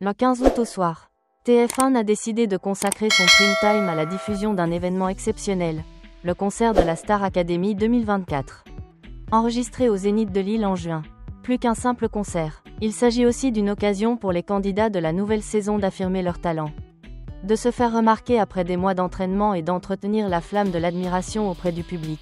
Le 15 août au soir, TF1 a décidé de consacrer son prime time à la diffusion d'un événement exceptionnel, le concert de la Star Academy 2024. Enregistré au Zénith de Lille en juin. Plus qu'un simple concert, il s'agit aussi d'une occasion pour les candidats de la nouvelle saison d'affirmer leur talent, de se faire remarquer après des mois d'entraînement et d'entretenir la flamme de l'admiration auprès du public.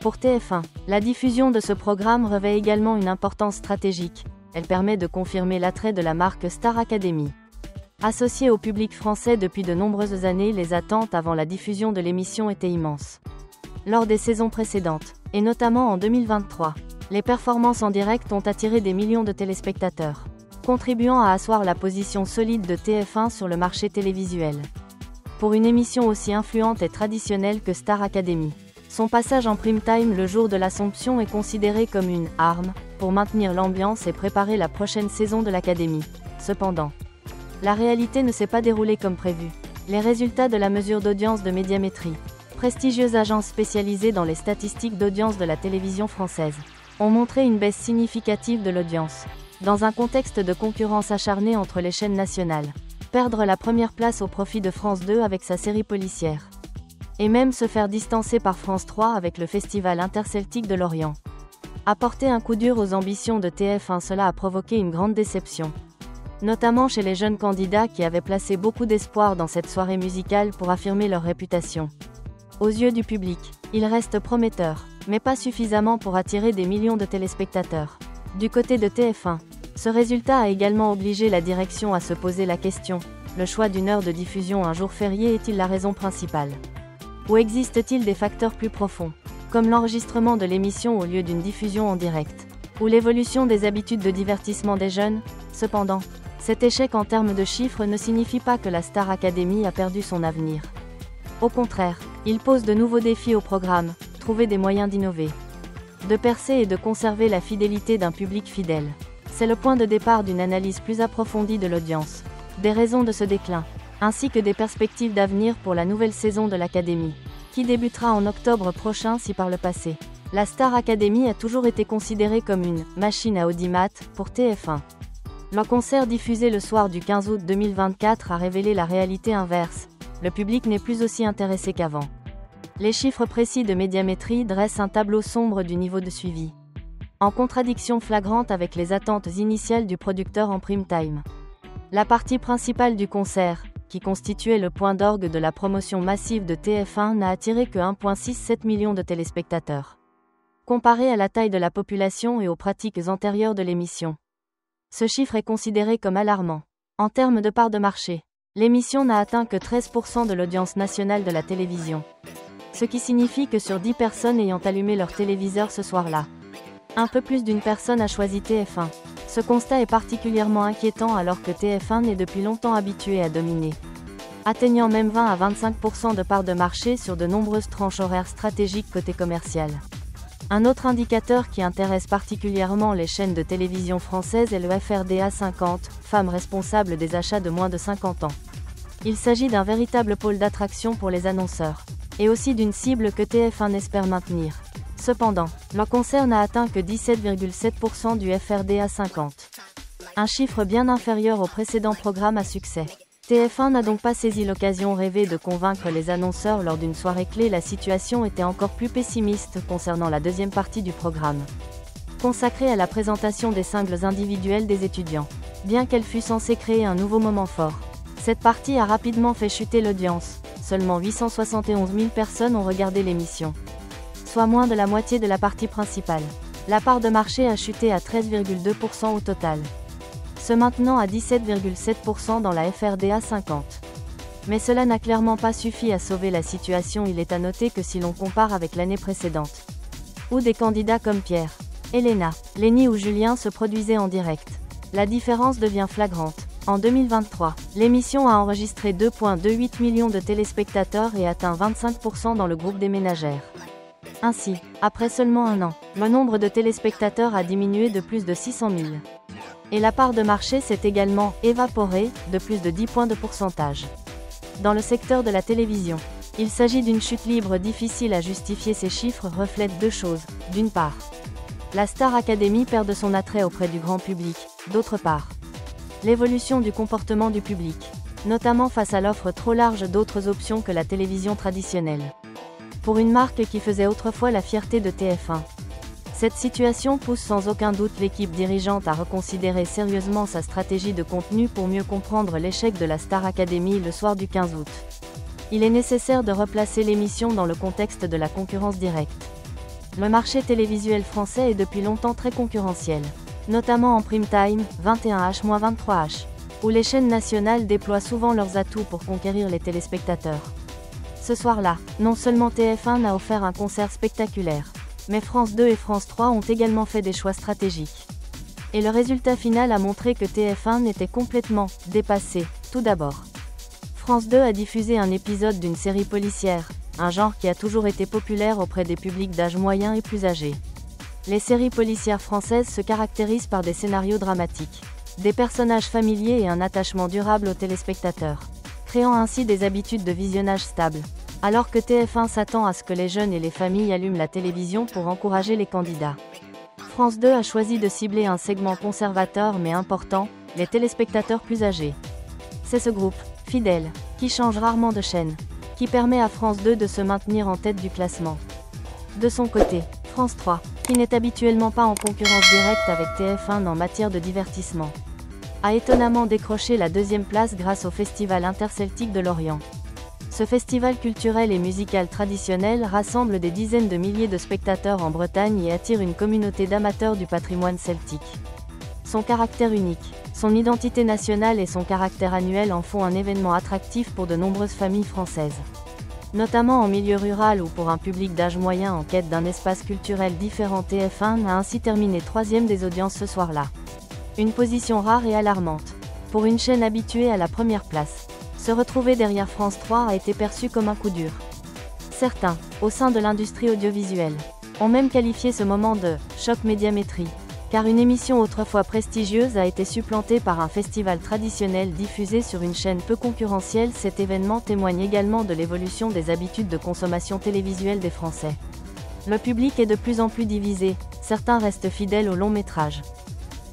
Pour TF1, la diffusion de ce programme revêt également une importance stratégique. Elle permet de confirmer l'attrait de la marque Star Academy. Associée au public français depuis de nombreuses années, les attentes avant la diffusion de l'émission étaient immenses. Lors des saisons précédentes, et notamment en 2023, les performances en direct ont attiré des millions de téléspectateurs, contribuant à asseoir la position solide de TF1 sur le marché télévisuel. Pour une émission aussi influente et traditionnelle que Star Academy, son passage en prime time le jour de l'Assomption est considéré comme une « arme » pour maintenir l'ambiance et préparer la prochaine saison de l'Académie. Cependant, la réalité ne s'est pas déroulée comme prévu. Les résultats de la mesure d'audience de Médiamétrie, prestigieuse agence spécialisée dans les statistiques d'audience de la télévision française, ont montré une baisse significative de l'audience. Dans un contexte de concurrence acharnée entre les chaînes nationales, perdre la première place au profit de France 2 avec sa série policière, et même se faire distancer par France 3 avec le Festival interceltique de Lorient, a porté un coup dur aux ambitions de TF1. Cela a provoqué une grande déception, notamment chez les jeunes candidats qui avaient placé beaucoup d'espoir dans cette soirée musicale pour affirmer leur réputation. Aux yeux du public, il reste prometteur, mais pas suffisamment pour attirer des millions de téléspectateurs. Du côté de TF1, ce résultat a également obligé la direction à se poser la question, le choix d'une heure de diffusion un jour férié est-il la raison principale ? Ou existe-t-il des facteurs plus profonds, comme l'enregistrement de l'émission au lieu d'une diffusion en direct, ou l'évolution des habitudes de divertissement des jeunes ? Cependant, cet échec en termes de chiffres ne signifie pas que la Star Academy a perdu son avenir. Au contraire, il pose de nouveaux défis au programme, trouver des moyens d'innover, de percer et de conserver la fidélité d'un public fidèle. C'est le point de départ d'une analyse plus approfondie de l'audience, des raisons de ce déclin, ainsi que des perspectives d'avenir pour la nouvelle saison de l'Académie, qui débutera en octobre prochain. Si par le passé, la Star Academy a toujours été considérée comme une « machine à audimat » pour TF1. Le concert diffusé le soir du 15 août 2024 a révélé la réalité inverse, le public n'est plus aussi intéressé qu'avant. Les chiffres précis de Médiamétrie dressent un tableau sombre du niveau de suivi, en contradiction flagrante avec les attentes initiales du producteur en prime time. La partie principale du concert, qui constituait le point d'orgue de la promotion massive de TF1, n'a attiré que 1,67 million de téléspectateurs. Comparé à la taille de la population et aux pratiques antérieures de l'émission, ce chiffre est considéré comme alarmant. En termes de part de marché, l'émission n'a atteint que 13% de l'audience nationale de la télévision. Ce qui signifie que sur 10 personnes ayant allumé leur téléviseur ce soir-là, un peu plus d'une personne a choisi TF1. Ce constat est particulièrement inquiétant alors que TF1 n'est depuis longtemps habitué à dominer, atteignant même 20 à 25% de part de marché sur de nombreuses tranches horaires stratégiques côté commercial. Un autre indicateur qui intéresse particulièrement les chaînes de télévision françaises est le FRDA 50, femmes responsables des achats de moins de 50 ans. Il s'agit d'un véritable pôle d'attraction pour les annonceurs, et aussi d'une cible que TF1 espère maintenir. Cependant, le concert n'a atteint que 17,7% du FRDA 50. Un chiffre bien inférieur au précédent programme à succès. TF1 n'a donc pas saisi l'occasion rêvée de convaincre les annonceurs lors d'une soirée clé. La situation était encore plus pessimiste concernant la deuxième partie du programme, consacrée à la présentation des singles individuels des étudiants. Bien qu'elle fût censée créer un nouveau moment fort, cette partie a rapidement fait chuter l'audience. Seulement 871 000 personnes ont regardé l'émission, soit moins de la moitié de la partie principale. La part de marché a chuté à 13,2% au total, se maintenant à 17,7% dans la FRDA 50. Mais cela n'a clairement pas suffi à sauver la situation. Il est à noter que si l'on compare avec l'année précédente, où des candidats comme Pierre, Elena, Lenny ou Julien se produisaient en direct, la différence devient flagrante. En 2023, l'émission a enregistré 2,28 millions de téléspectateurs et atteint 25% dans le groupe des ménagères. Ainsi, après seulement un an, le nombre de téléspectateurs a diminué de plus de 600 000. Et la part de marché s'est également évaporée, de plus de 10 points de pourcentage. Dans le secteur de la télévision, il s'agit d'une chute libre difficile à justifier. Ces chiffres reflètent deux choses. D'une part, la Star Academy perd de son attrait auprès du grand public. D'autre part, L'évolution du comportement du public, notamment face à l'offre trop large d'autres options que la télévision traditionnelle. Pour une marque qui faisait autrefois la fierté de TF1. Cette situation pousse sans aucun doute l'équipe dirigeante à reconsidérer sérieusement sa stratégie de contenu pour mieux comprendre l'échec de la Star Academy le soir du 15 août. Il est nécessaire de replacer l'émission dans le contexte de la concurrence directe. Le marché télévisuel français est depuis longtemps très concurrentiel, notamment en prime time, 21h-23h, où les chaînes nationales déploient souvent leurs atouts pour conquérir les téléspectateurs. Ce soir-là, non seulement TF1 a offert un concert spectaculaire, mais France 2 et France 3 ont également fait des choix stratégiques. Et le résultat final a montré que TF1 n'était complètement dépassé. Tout d'abord, France 2 a diffusé un épisode d'une série policière, un genre qui a toujours été populaire auprès des publics d'âge moyen et plus âgés. Les séries policières françaises se caractérisent par des scénarios dramatiques, des personnages familiers et un attachement durable aux téléspectateurs, créant ainsi des habitudes de visionnage stables. Alors que TF1 s'attend à ce que les jeunes et les familles allument la télévision pour encourager les candidats. France 2 a choisi de cibler un segment conservateur mais important, les téléspectateurs plus âgés. C'est ce groupe, fidèle, qui change rarement de chaîne, qui permet à France 2 de se maintenir en tête du classement. De son côté, France 3, qui n'est habituellement pas en concurrence directe avec TF1 en matière de divertissement, a étonnamment décroché la deuxième place grâce au Festival interceltique de Lorient. Ce festival culturel et musical traditionnel rassemble des dizaines de milliers de spectateurs en Bretagne et attire une communauté d'amateurs du patrimoine celtique. Son caractère unique, son identité nationale et son caractère annuel en font un événement attractif pour de nombreuses familles françaises. Notamment en milieu rural ou pour un public d'âge moyen en quête d'un espace culturel différent. TF1 a ainsi terminé 3e des audiences ce soir-là. Une position rare et alarmante. Pour une chaîne habituée à la première place, se retrouver derrière France 3 a été perçu comme un coup dur. Certains, au sein de l'industrie audiovisuelle, ont même qualifié ce moment de « choc médiamétrie », car une émission autrefois prestigieuse a été supplantée par un festival traditionnel diffusé sur une chaîne peu concurrentielle. Cet événement témoigne également de l'évolution des habitudes de consommation télévisuelle des Français. Le public est de plus en plus divisé, certains restent fidèles au long métrage.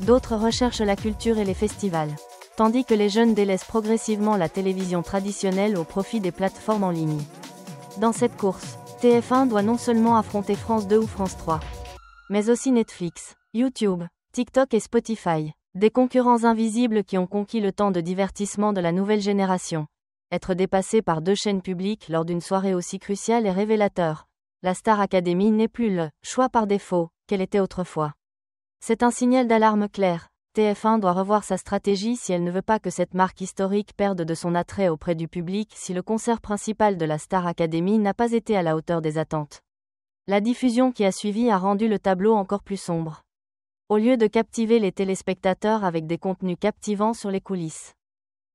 D'autres recherchent la culture et les festivals, tandis que les jeunes délaissent progressivement la télévision traditionnelle au profit des plateformes en ligne. Dans cette course, TF1 doit non seulement affronter France 2 ou France 3, mais aussi Netflix, YouTube, TikTok et Spotify, des concurrents invisibles qui ont conquis le temps de divertissement de la nouvelle génération. Être dépassé par deux chaînes publiques lors d'une soirée aussi cruciale est révélateur. La Star Academy n'est plus le « choix par défaut » qu'elle était autrefois. C'est un signal d'alarme clair. TF1 doit revoir sa stratégie si elle ne veut pas que cette marque historique perde de son attrait auprès du public. Si le concert principal de la Star Academy n'a pas été à la hauteur des attentes, la diffusion qui a suivi a rendu le tableau encore plus sombre. Au lieu de captiver les téléspectateurs avec des contenus captivants sur les coulisses,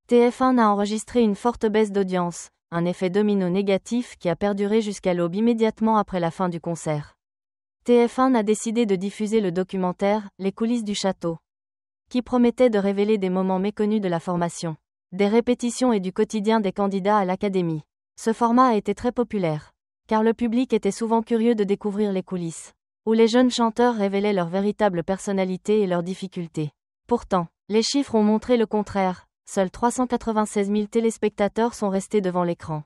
TF1 a enregistré une forte baisse d'audience, un effet domino négatif qui a perduré jusqu'à l'aube immédiatement après la fin du concert. TF1 a décidé de diffuser le documentaire « Les coulisses du château », qui promettait de révéler des moments méconnus de la formation, des répétitions et du quotidien des candidats à l'académie. Ce format a été très populaire, car le public était souvent curieux de découvrir les coulisses, où les jeunes chanteurs révélaient leur véritable personnalité et leurs difficultés. Pourtant, les chiffres ont montré le contraire, seuls 396 000 téléspectateurs sont restés devant l'écran,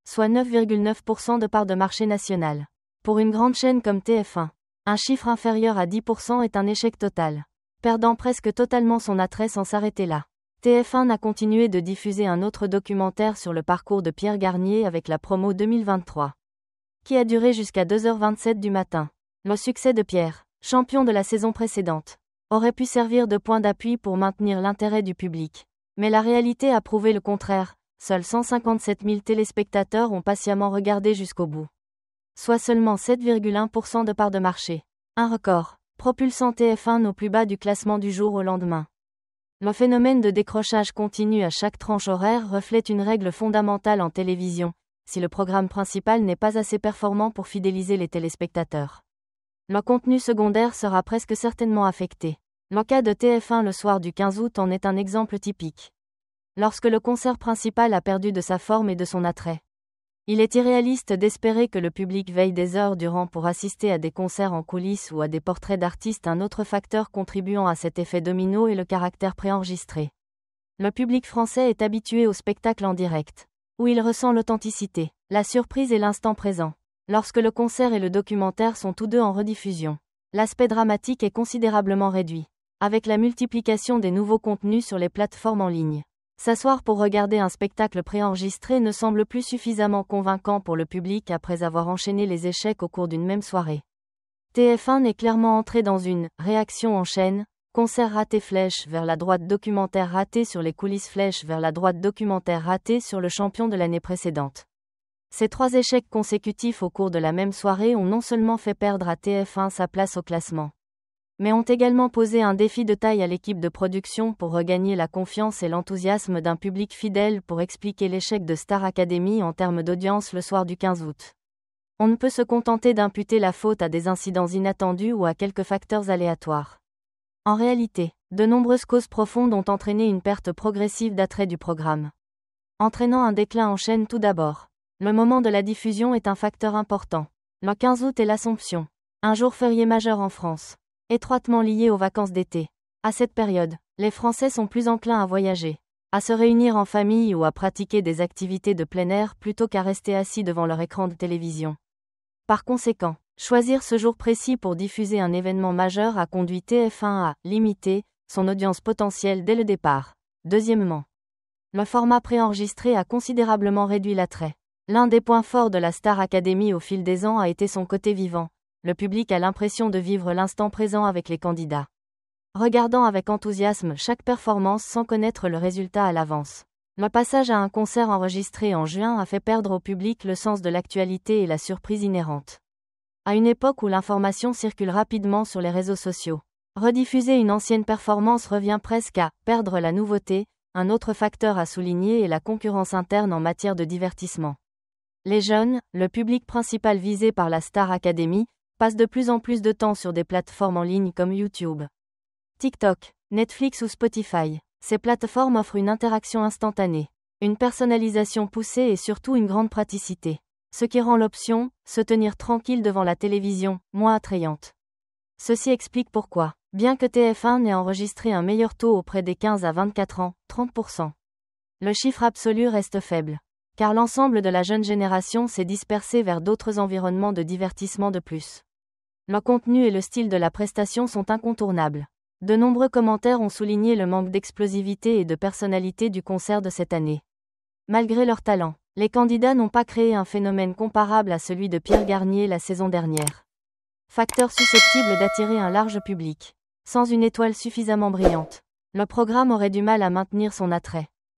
soit 9,9% de part de marché national. Pour une grande chaîne comme TF1, un chiffre inférieur à 10% est un échec total, perdant presque totalement son attrait sans s'arrêter là. TF1 a continué de diffuser un autre documentaire sur le parcours de Pierre Garnier avec la promo 2023, qui a duré jusqu'à 2h27 du matin. Le succès de Pierre, champion de la saison précédente, aurait pu servir de point d'appui pour maintenir l'intérêt du public. Mais la réalité a prouvé le contraire, seuls 157 000 téléspectateurs ont patiemment regardé jusqu'au bout, soit seulement 7,1% de part de marché. Un record, propulsant TF1 au plus bas du classement du jour au lendemain. Le phénomène de décrochage continu à chaque tranche horaire reflète une règle fondamentale en télévision: si le programme principal n'est pas assez performant pour fidéliser les téléspectateurs, le contenu secondaire sera presque certainement affecté. Le cas de TF1 le soir du 15 août en est un exemple typique. Lorsque le concert principal a perdu de sa forme et de son attrait, il est irréaliste d'espérer que le public veille des heures durant pour assister à des concerts en coulisses ou à des portraits d'artistes. Un autre facteur contribuant à cet effet domino est le caractère préenregistré Le public français est habitué au spectacle en direct, où il ressent l'authenticité, la surprise et l'instant présent. Lorsque le concert et le documentaire sont tous deux en rediffusion, l'aspect dramatique est considérablement réduit, avec la multiplication des nouveaux contenus sur les plateformes en ligne. S'asseoir pour regarder un spectacle préenregistré ne semble plus suffisamment convaincant pour le public après avoir enchaîné les échecs au cours d'une même soirée. TF1 est clairement entré dans une « réaction en chaîne », concert raté flèche vers la droite, documentaire raté sur les coulisses flèche vers la droite, documentaire raté sur le champion de l'année précédente. Ces 3 échecs consécutifs au cours de la même soirée ont non seulement fait perdre à TF1 sa place au classement, mais ont également posé un défi de taille à l'équipe de production pour regagner la confiance et l'enthousiasme d'un public fidèle pour expliquer l'échec de Star Academy en termes d'audience le soir du 15 août. On ne peut se contenter d'imputer la faute à des incidents inattendus ou à quelques facteurs aléatoires. En réalité, de nombreuses causes profondes ont entraîné une perte progressive d'attrait du programme, entraînant un déclin en chaîne tout d'abord. Le moment de la diffusion est un facteur important. Le 15 août est l'Assomption, un jour férié majeur en France, étroitement lié aux vacances d'été. À cette période, les Français sont plus enclins à voyager, à se réunir en famille ou à pratiquer des activités de plein air plutôt qu'à rester assis devant leur écran de télévision. Par conséquent, choisir ce jour précis pour diffuser un événement majeur a conduit TF1 à limiter son audience potentielle dès le départ. Deuxièmement, le format préenregistré a considérablement réduit l'attrait. L'un des points forts de la Star Academy au fil des ans a été son côté vivant. Le public a l'impression de vivre l'instant présent avec les candidats, regardant avec enthousiasme chaque performance sans connaître le résultat à l'avance. Le passage à un concert enregistré en juin a fait perdre au public le sens de l'actualité et la surprise inhérente. À une époque où l'information circule rapidement sur les réseaux sociaux, rediffuser une ancienne performance revient presque à perdre la nouveauté. Un autre facteur à souligner est la concurrence interne en matière de divertissement. Les jeunes, le public principal visé par la Star Academy, passent de plus en plus de temps sur des plateformes en ligne comme YouTube, TikTok, Netflix ou Spotify. Ces plateformes offrent une interaction instantanée, une personnalisation poussée et surtout une grande praticité, ce qui rend l'option « se tenir tranquille devant la télévision » moins attrayante. Ceci explique pourquoi, bien que TF1 ait enregistré un meilleur taux auprès des 15 à 24 ans, 30%, le chiffre absolu reste faible, car l'ensemble de la jeune génération s'est dispersé vers d'autres environnements de divertissement de plus. Le contenu et le style de la prestation sont incontournables. De nombreux commentaires ont souligné le manque d'explosivité et de personnalité du concert de cette année. Malgré leur talent, les candidats n'ont pas créé un phénomène comparable à celui de Pierre Garnier la saison dernière. Facteur susceptible d'attirer un large public. Sans une étoile suffisamment brillante, le programme aurait du mal à maintenir son attrait.